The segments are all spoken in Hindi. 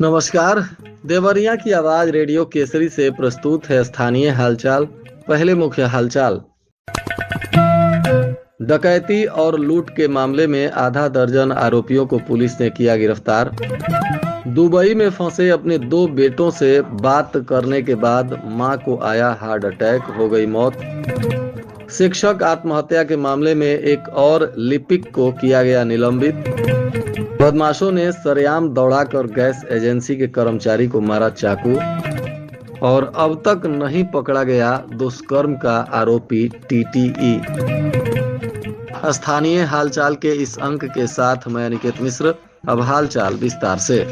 नमस्कार। देवरिया की आवाज रेडियो केसरी से प्रस्तुत है स्थानीय हालचाल। पहले मुख्य हालचाल। डकैती और लूट के मामले में आधा दर्जन आरोपियों को पुलिस ने किया गिरफ्तार। दुबई में फंसे अपने 2 बेटों से बात करने के बाद मां को आया हार्ट अटैक, हो गई मौत। शिक्षक आत्महत्या के मामले में एक और लिपिक को किया गया निलंबित। बदमाशों ने सरेआम दौड़ाकर गैस एजेंसी के कर्मचारी को मारा चाकू। और अब तक नहीं पकड़ा गया दुष्कर्म का आरोपी टीटीई। स्थानीय हालचाल के इस अंक के साथ मैं अनिकेत मिश्र। अब हालचाल विस्तार से।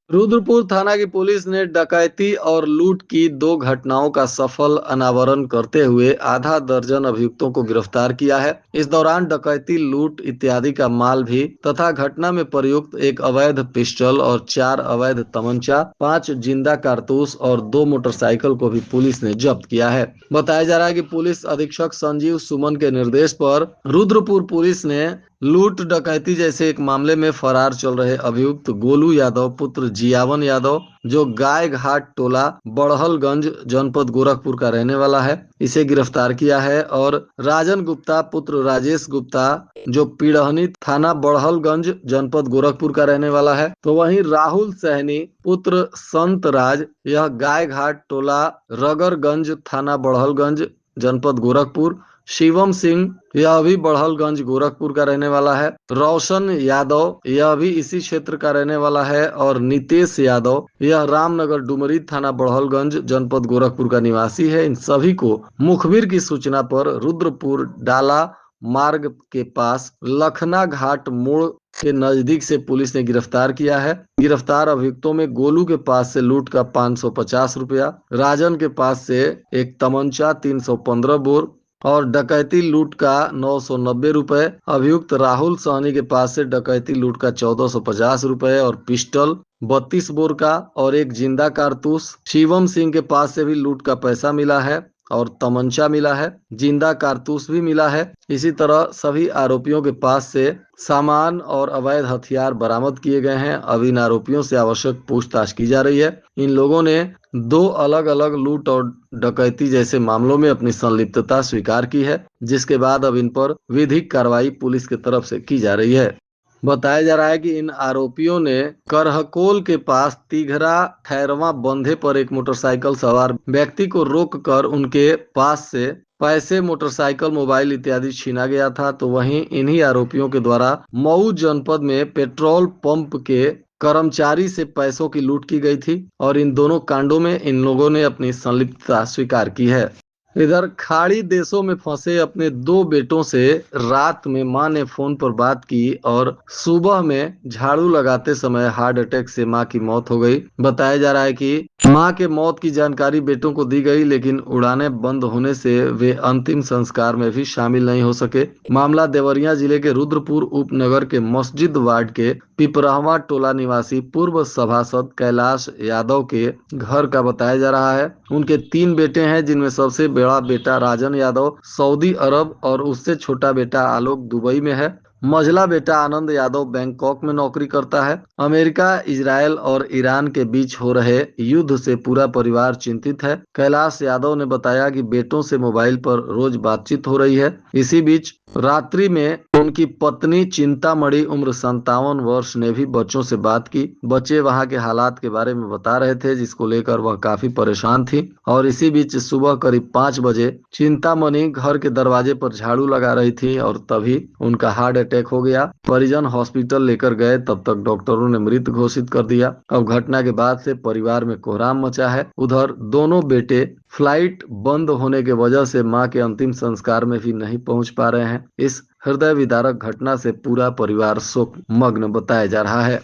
रुद्रपुर थाना की पुलिस ने डकैती और लूट की 2 घटनाओं का सफल अनावरण करते हुए आधा दर्जन अभियुक्तों को गिरफ्तार किया है। इस दौरान डकैती, लूट इत्यादि का माल भी तथा घटना में प्रयुक्त एक अवैध पिस्टल और 4 अवैध तमंचा, 5 जिंदा कारतूस और 2 मोटरसाइकिल को भी पुलिस ने जब्त किया है। बताया जा रहा है कि पुलिस अधीक्षक संजीव सुमन के निर्देश पर रुद्रपुर पुलिस ने लूट डकैती जैसे एक मामले में फरार चल रहे अभियुक्त गोलू यादव पुत्र जियावन यादव, जो गाय घाट टोला बड़हलगंज जनपद गोरखपुर का रहने वाला है, इसे गिरफ्तार किया है। और राजन गुप्ता पुत्र राजेश गुप्ता, जो पीड़हनी थाना बड़हलगंज जनपद गोरखपुर का रहने वाला है। तो वहीं राहुल सहनी पुत्र संत राज, यह गाय घाट टोला रगरगंज थाना बड़हलगंज जनपद गोरखपुर। शिवम सिंह, यह भी बड़हलगंज गोरखपुर का रहने वाला है। रोशन यादव, यह भी इसी क्षेत्र का रहने वाला है। और नितेश यादव, यह रामनगर डुमरी थाना बड़हलगंज जनपद गोरखपुर का निवासी है। इन सभी को मुखबिर की सूचना पर रुद्रपुर डाला मार्ग के पास लखना घाट मोड़ के नजदीक से पुलिस ने गिरफ्तार किया है। गिरफ्तार अभियुक्तों में गोलू के पास से लूट का 550 रुपया, राजन के पास से एक तमंचा 315 बोर और डकैती लूट का 990 रुपए, अभियुक्त राहुल सहनी के पास से डकैती लूट का 1450 रुपए और पिस्टल 32 बोर का और एक जिंदा कारतूस। शिवम सिंह के पास से भी लूट का पैसा मिला है और तमंचा मिला है, जिंदा कारतूस भी मिला है। इसी तरह सभी आरोपियों के पास से सामान और अवैध हथियार बरामद किए गए हैं। अब इन आरोपियों से आवश्यक पूछताछ की जा रही है। इन लोगों ने 2 अलग अलग लूट और डकैती जैसे मामलों में अपनी संलिप्तता स्वीकार की है, जिसके बाद अब इन पर विधिक कार्रवाई पुलिस की तरफ से की जा रही है। बताया जा रहा है कि इन आरोपियों ने करहकोल के पास तिघरा खैरवा बंधे पर एक मोटरसाइकिल सवार व्यक्ति को रोककर उनके पास से पैसे, मोटरसाइकिल, मोबाइल इत्यादि छीना गया था। तो वहीं इन्हीं आरोपियों के द्वारा मऊ जनपद में पेट्रोल पंप के कर्मचारी से पैसों की लूट की गई थी और इन दोनों कांडों में इन लोगों ने अपनी संलिप्तता स्वीकार की है। इधर खाड़ी देशों में फंसे अपने 2 बेटों से रात में मां ने फोन पर बात की और सुबह में झाड़ू लगाते समय हार्ट अटैक से मां की मौत हो गई। बताया जा रहा है कि मां के मौत की जानकारी बेटों को दी गई, लेकिन उड़ानें बंद होने से वे अंतिम संस्कार में भी शामिल नहीं हो सके। मामला देवरिया जिले के रुद्रपुर उपनगर के मस्जिद वार्ड के पिपरहवा टोला निवासी पूर्व सभासद कैलाश यादव के घर का बताया जा रहा है। उनके 3 बेटे हैं, जिनमें सबसे बड़ा बेटा राजन यादव सऊदी अरब और उससे छोटा बेटा आलोक दुबई में है। मझला बेटा आनंद यादव बैंकॉक में नौकरी करता है। अमेरिका, इजरायल और ईरान के बीच हो रहे युद्ध से पूरा परिवार चिंतित है। कैलाश यादव ने बताया कि बेटों से मोबाइल पर रोज बातचीत हो रही है। इसी बीच रात्रि में उनकी पत्नी चिंतामणि उम्र 57 वर्ष ने भी बच्चों से बात की। बच्चे वहां के हालात के बारे में बता रहे थे, जिसको लेकर वह काफी परेशान थी। और इसी बीच सुबह करीब 5 बजे चिंतामणि घर के दरवाजे पर झाड़ू लगा रही थी और तभी उनका हार्ट अटैक हो गया। परिजन हॉस्पिटल लेकर गए, तब तक डॉक्टरों ने मृत घोषित कर दिया। अब घटना के बाद से परिवार में कोहराम मचा है। उधर दोनों बेटे फ्लाइट बंद होने की वजह से मां के अंतिम संस्कार में भी नहीं पहुंच पा रहे हैं। इस हृदय विदारक घटना से पूरा परिवार शोक मग्न बताया जा रहा है।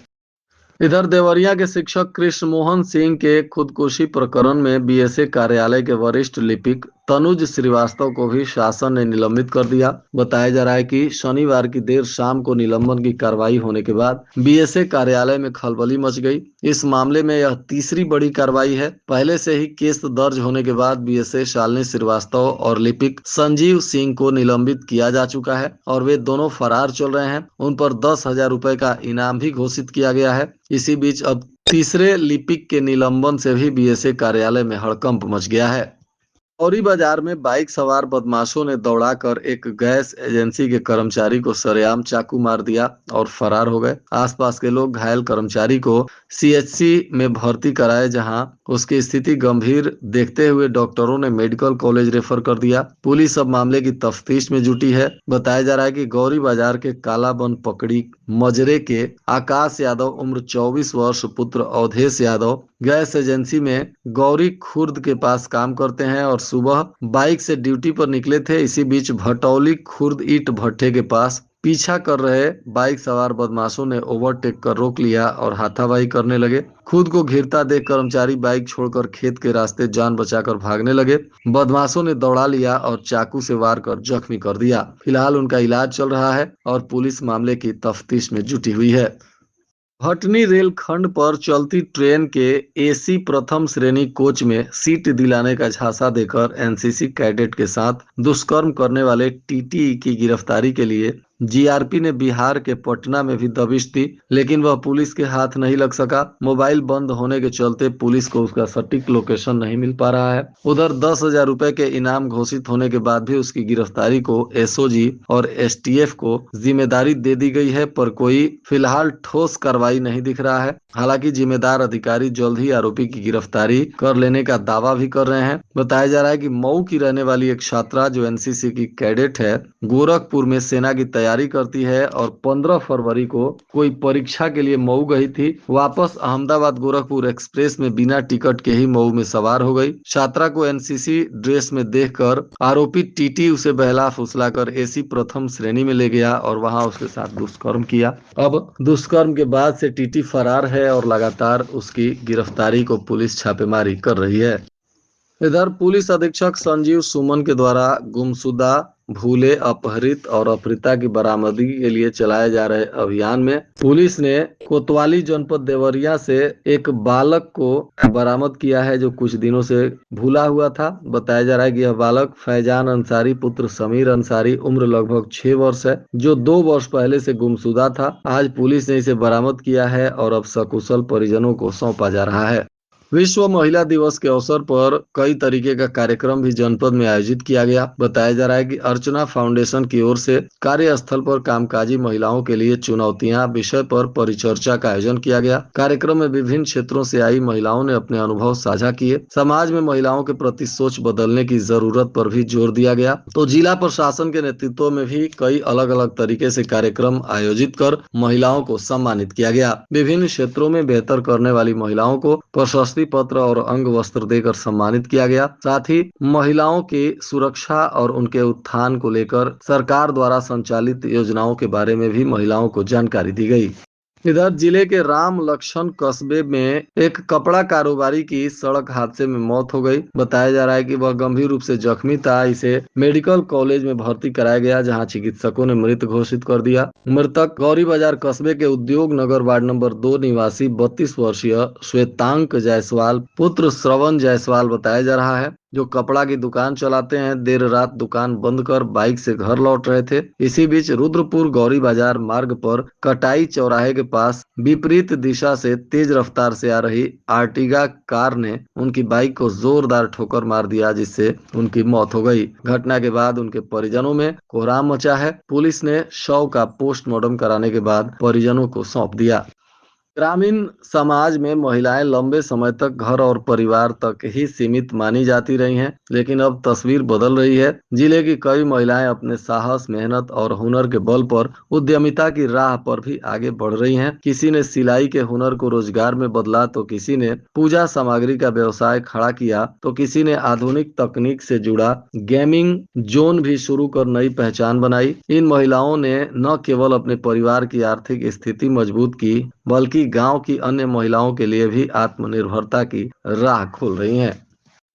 इधर देवरिया के शिक्षक कृष्ण मोहन सिंह के खुदकुशी प्रकरण में बीएसए कार्यालय के वरिष्ठ लिपिक तनुज श्रीवास्तव को भी शासन ने निलंबित कर दिया। बताया जा रहा है कि शनिवार की देर शाम को निलंबन की कार्रवाई होने के बाद बीएसए कार्यालय में खलबली मच गई। इस मामले में यह तीसरी बड़ी कार्रवाई है। पहले से ही केस दर्ज होने के बाद बीएसए शालिनी श्रीवास्तव और लिपिक संजीव सिंह को निलंबित किया जा चुका है और वे दोनों फरार चल रहे हैं। उन पर 10,000 रुपए का इनाम भी घोषित किया गया है। इसी बीच अब तीसरे लिपिक के निलंबन से भी बीएसए कार्यालय में हड़कंप मच गया है। औरी बाजार में बाइक सवार बदमाशों ने दौड़ाकर एक गैस एजेंसी के कर्मचारी को सरेआम चाकू मार दिया और फरार हो गए। आसपास के लोग घायल कर्मचारी को सीएचसी में भर्ती कराए, जहां उसकी स्थिति गंभीर देखते हुए डॉक्टरों ने मेडिकल कॉलेज रेफर कर दिया। पुलिस अब मामले की तफ्तीश में जुटी है। बताया जा रहा है कि गौरी बाजार के कालाबन पकड़ी मजरे के आकाश यादव उम्र 24 वर्ष पुत्र अवधेश यादव गैस एजेंसी में गौरी खुर्द के पास काम करते हैं और सुबह बाइक से ड्यूटी पर निकले थे। इसी बीच भटौली खुर्द ईंट भट्ठे के पास पीछा कर रहे बाइक सवार बदमाशों ने ओवरटेक कर रोक लिया और हाथापाई करने लगे। खुद को घिरता देख कर्मचारी बाइक छोड़कर खेत के रास्ते जान बचाकर भागने लगे। बदमाशों ने दौड़ा लिया और चाकू से वार कर जख्मी कर दिया। फिलहाल उनका इलाज चल रहा है और पुलिस मामले की तफ्तीश में जुटी हुई है। भटनी रेलखंड पर चलती ट्रेन के एसी प्रथम श्रेणी कोच में सीट दिलाने का झांसा देकर एनसीसी कैडेट के साथ दुष्कर्म करने वाले टीटी की गिरफ्तारी के लिए जीआरपी ने बिहार के पटना में भी दबिश दी, लेकिन वह पुलिस के हाथ नहीं लग सका। मोबाइल बंद होने के चलते पुलिस को उसका सटीक लोकेशन नहीं मिल पा रहा है। उधर 10,000 रुपए के इनाम घोषित होने के बाद भी उसकी गिरफ्तारी को एसओजी और एसटीएफ को जिम्मेदारी दे दी गई है, पर कोई फिलहाल ठोस कार्रवाई नहीं दिख रहा है। हालांकि जिम्मेदार अधिकारी जल्द ही आरोपी की गिरफ्तारी कर लेने का दावा भी कर रहे हैं। बताया जा रहा है कि मऊ की रहने वाली एक छात्रा जो एनसीसी की कैडेट है, गोरखपुर में सेना की तैयारी करती है और 15 फरवरी को कोई परीक्षा के लिए मऊ गई थी। वापस अहमदाबाद गोरखपुर एक्सप्रेस में बिना टिकट के ही मऊ में सवार हो गई। छात्रा को एनसीसी ड्रेस में देखकर आरोपी टीटी उसे बहला फुसलाकर एसी प्रथम श्रेणी में ले गया और वहां उसके साथ दुष्कर्म किया। अब दुष्कर्म के बाद से टीटी फरार है और लगातार उसकी गिरफ्तारी को पुलिस छापेमारी कर रही है। इधर पुलिस अधीक्षक संजीव सुमन के द्वारा गुमशुदा, भूले, अपहरित और अपहृता की बरामदगी के लिए चलाए जा रहे अभियान में पुलिस ने कोतवाली जनपद देवरिया से एक बालक को बरामद किया है जो कुछ दिनों से भूला हुआ था। बताया जा रहा है कि यह बालक फैजान अंसारी पुत्र समीर अंसारी उम्र लगभग 6 वर्ष है, जो 2 वर्ष पहले से गुमशुदा था। आज पुलिस ने इसे बरामद किया है और अब सकुशल परिजनों को सौंपा जा रहा है। विश्व महिला दिवस के अवसर पर कई तरीके का कार्यक्रम भी जनपद में आयोजित किया गया। बताया जा रहा है कि अर्चना फाउंडेशन की ओर से कार्यस्थल पर कामकाजी महिलाओं के लिए चुनौतियां विषय पर परिचर्चा का आयोजन किया गया। कार्यक्रम में विभिन्न क्षेत्रों से आई महिलाओं ने अपने अनुभव साझा किए। समाज में महिलाओं के प्रति सोच बदलने की जरूरत पर भी जोर दिया गया। तो जिला प्रशासन के नेतृत्व में भी कई अलग अलग तरीके से कार्यक्रम आयोजित कर महिलाओं को सम्मानित किया गया। विभिन्न क्षेत्रों में बेहतर करने वाली महिलाओं को प्रशस्ति पत्र और अंग वस्त्र देकर सम्मानित किया गया। साथ ही महिलाओं की सुरक्षा और उनके उत्थान को लेकर सरकार द्वारा संचालित योजनाओं के बारे में भी महिलाओं को जानकारी दी गई। इधर जिले के राम लक्ष्मण कस्बे में एक कपड़ा कारोबारी की सड़क हादसे में मौत हो गई। बताया जा रहा है कि वह गंभीर रूप से जख्मी था। इसे मेडिकल कॉलेज में भर्ती कराया गया, जहां चिकित्सकों ने मृत घोषित कर दिया। मृतक गौरी बाजार कस्बे के उद्योग नगर वार्ड नंबर 2 निवासी 32 वर्षीय श्वेतांक जायसवाल पुत्र श्रवण जायसवाल बताया जा रहा है, जो कपड़ा की दुकान चलाते हैं। देर रात दुकान बंद कर बाइक से घर लौट रहे थे। इसी बीच रुद्रपुर गौरी बाजार मार्ग पर कटाई चौराहे के पास विपरीत दिशा से तेज रफ्तार से आ रही आर्टिगा कार ने उनकी बाइक को जोरदार ठोकर मार दिया, जिससे उनकी मौत हो गई। घटना के बाद उनके परिजनों में कोहराम मचा है। पुलिस ने शव का पोस्टमार्टम कराने के बाद परिजनों को सौंप दिया। ग्रामीण समाज में महिलाएं लंबे समय तक घर और परिवार तक ही सीमित मानी जाती रही हैं, लेकिन अब तस्वीर बदल रही है। जिले की कई महिलाएं अपने साहस, मेहनत और हुनर के बल पर उद्यमिता की राह पर भी आगे बढ़ रही हैं। किसी ने सिलाई के हुनर को रोजगार में बदला, तो किसी ने पूजा सामग्री का व्यवसाय खड़ा किया, तो किसी ने आधुनिक तकनीक से जुड़ा गेमिंग जोन भी शुरू कर नई पहचान बनाई। इन महिलाओं ने न केवल अपने परिवार की आर्थिक स्थिति मजबूत की, बल्कि गांव की अन्य महिलाओं के लिए भी आत्मनिर्भरता की राह खोल रही हैं।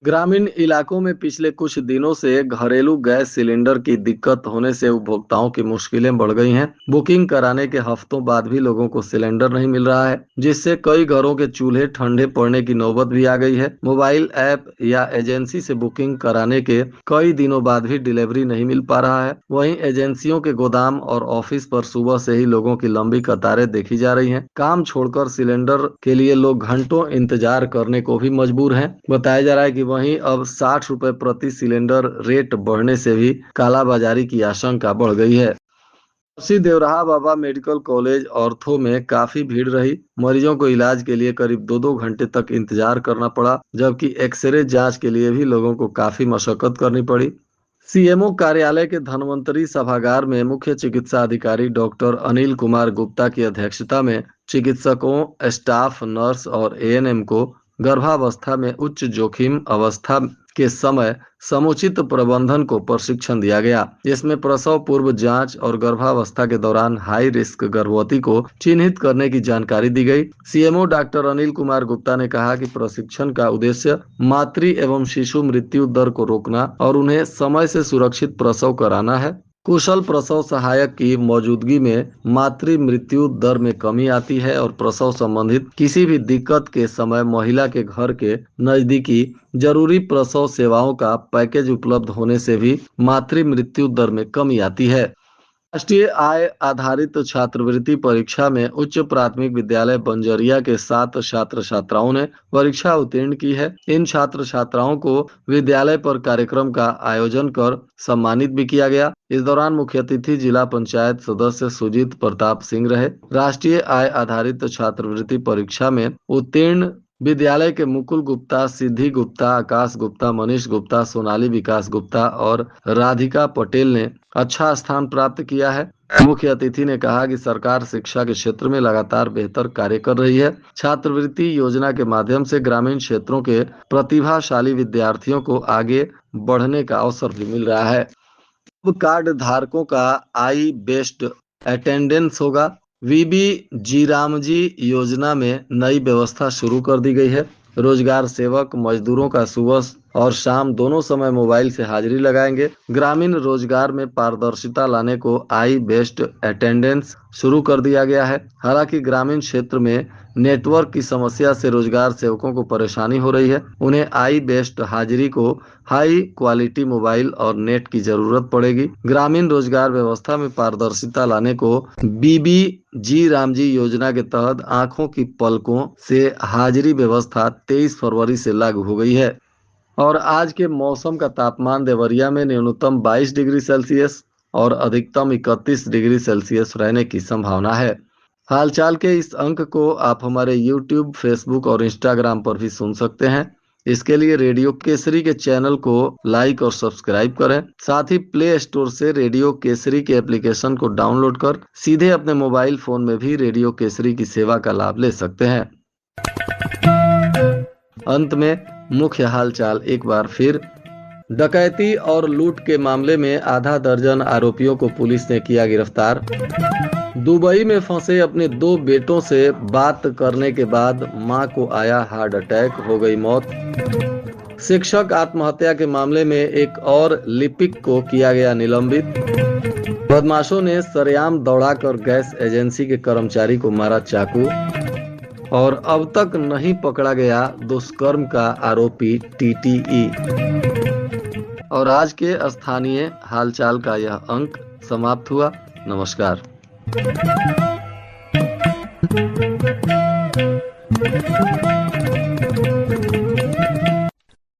ग्रामीण इलाकों में पिछले कुछ दिनों से घरेलू गैस सिलेंडर की दिक्कत होने से उपभोक्ताओं की मुश्किलें बढ़ गई हैं। बुकिंग कराने के हफ्तों बाद भी लोगों को सिलेंडर नहीं मिल रहा है, जिससे कई घरों के चूल्हे ठंडे पड़ने की नौबत भी आ गई है। मोबाइल ऐप या एजेंसी से बुकिंग कराने के कई दिनों बाद भी डिलीवरी नहीं मिल पा रहा है। वहीं एजेंसियों के गोदाम और ऑफिस पर सुबह से ही लोगों की लंबी कतारें देखी जा रही हैं। काम छोड़कर सिलेंडर के लिए लोग घंटों इंतजार करने को भी मजबूर हैं। बताया जा रहा है कि वहीं अब 60 रुपए प्रति सिलेंडर रेट बढ़ने से भी कालाबाजारी की आशंका बढ़ गई है। उसी देवराहा बाबा मेडिकल कॉलेज ऑर्थो में काफी भीड़ रही। मरीजों को इलाज के लिए करीब 2-2 घंटे तक इंतजार करना पड़ा, जबकि एक्सरे जांच के लिए भी लोगों को काफी मशक्कत करनी पड़ी। सीएमओ कार्यालय के धन्वंतरी सभागार में मुख्य चिकित्सा अधिकारी डॉक्टर अनिल कुमार गुप्ता की अध्यक्षता में चिकित्सकों, स्टाफ, नर्स और एएनएम को गर्भावस्था में उच्च जोखिम अवस्था के समय समुचित प्रबंधन को प्रशिक्षण दिया गया। इसमें प्रसव पूर्व जांच और गर्भावस्था के दौरान हाई रिस्क गर्भवती को चिन्हित करने की जानकारी दी गई। सीएमओ डॉक्टर अनिल कुमार गुप्ता ने कहा कि प्रशिक्षण का उद्देश्य मातृ एवं शिशु मृत्यु दर को रोकना और उन्हें समय से सुरक्षित प्रसव कराना है। कुशल प्रसव सहायक की मौजूदगी में मातृ मृत्यु दर में कमी आती है और प्रसव संबंधित किसी भी दिक्कत के समय महिला के घर के नजदीकी जरूरी प्रसव सेवाओं का पैकेज उपलब्ध होने से भी मातृ मृत्यु दर में कमी आती है। राष्ट्रीय आय आधारित छात्रवृत्ति परीक्षा में उच्च प्राथमिक विद्यालय बंजरिया के 7 छात्र छात्राओं ने परीक्षा उत्तीर्ण की है। इन छात्र छात्राओं को विद्यालय पर कार्यक्रम का आयोजन कर सम्मानित भी किया गया। इस दौरान मुख्य अतिथि जिला पंचायत सदस्य सुजीत प्रताप सिंह रहे। राष्ट्रीय आय आधारित छात्रवृत्ति परीक्षा में उत्तीर्ण विद्यालय के मुकुल गुप्ता, सिद्धि गुप्ता, आकाश गुप्ता, मनीष गुप्ता, सोनाली विकास गुप्ता और राधिका पटेल ने अच्छा स्थान प्राप्त किया है। मुख्य अतिथि ने कहा कि सरकार शिक्षा के क्षेत्र में लगातार बेहतर कार्य कर रही है। छात्रवृत्ति योजना के माध्यम से ग्रामीण क्षेत्रों के प्रतिभाशाली विद्यार्थियों को आगे बढ़ने का अवसर भी मिल रहा है। अब कार्ड धारकों का आई बेस्ट अटेंडेंस होगा। वीबी जीरामजी योजना में नई व्यवस्था शुरू कर दी गई है। रोजगार सेवक मजदूरों का सुबह और शाम दोनों समय मोबाइल से हाजिरी लगाएंगे। ग्रामीण रोजगार में पारदर्शिता लाने को आई बेस्ट अटेंडेंस शुरू कर दिया गया है। हालांकि ग्रामीण क्षेत्र में नेटवर्क की समस्या से रोजगार सेवकों को परेशानी हो रही है। उन्हें आई बेस्ट हाजिरी को हाई क्वालिटी मोबाइल और नेट की जरूरत पड़ेगी। ग्रामीण रोजगार व्यवस्था में पारदर्शिता लाने को बीबी जी रामजी योजना के तहत आंखों की पलकों से हाजिरी व्यवस्था 23 फरवरी से लागू हो गई है। और आज के मौसम का तापमान देवरिया में न्यूनतम 22 डिग्री सेल्सियस और अधिकतम 31 डिग्री सेल्सियस रहने की संभावना है। हालचाल के इस अंक को आप हमारे YouTube, फेसबुक और इंस्टाग्राम पर भी सुन सकते हैं। इसके लिए रेडियो केसरी के चैनल को लाइक और सब्सक्राइब करें। साथ ही प्ले स्टोर से रेडियो केसरी के एप्लीकेशन को डाउनलोड कर सीधे अपने मोबाइल फोन में भी रेडियो केसरी की सेवा का लाभ ले सकते हैं। अंत में मुख्य हालचाल एक बार फिर। डकैती और लूट के मामले में आधा दर्जन आरोपियों को पुलिस ने किया गिरफ्तार। दुबई में फंसे अपने 2 बेटों से बात करने के बाद मां को आया हार्ट अटैक, हो गई मौत। शिक्षक आत्महत्या के मामले में एक और लिपिक को किया गया निलंबित। बदमाशों ने सरेआम दौड़ाकर गैस एजेंसी के कर्मचारी को मारा चाकू। और अब तक नहीं पकड़ा गया दुष्कर्म का आरोपी टीटीई। और आज के स्थानीय हालचाल का यह अंक समाप्त हुआ। नमस्कार।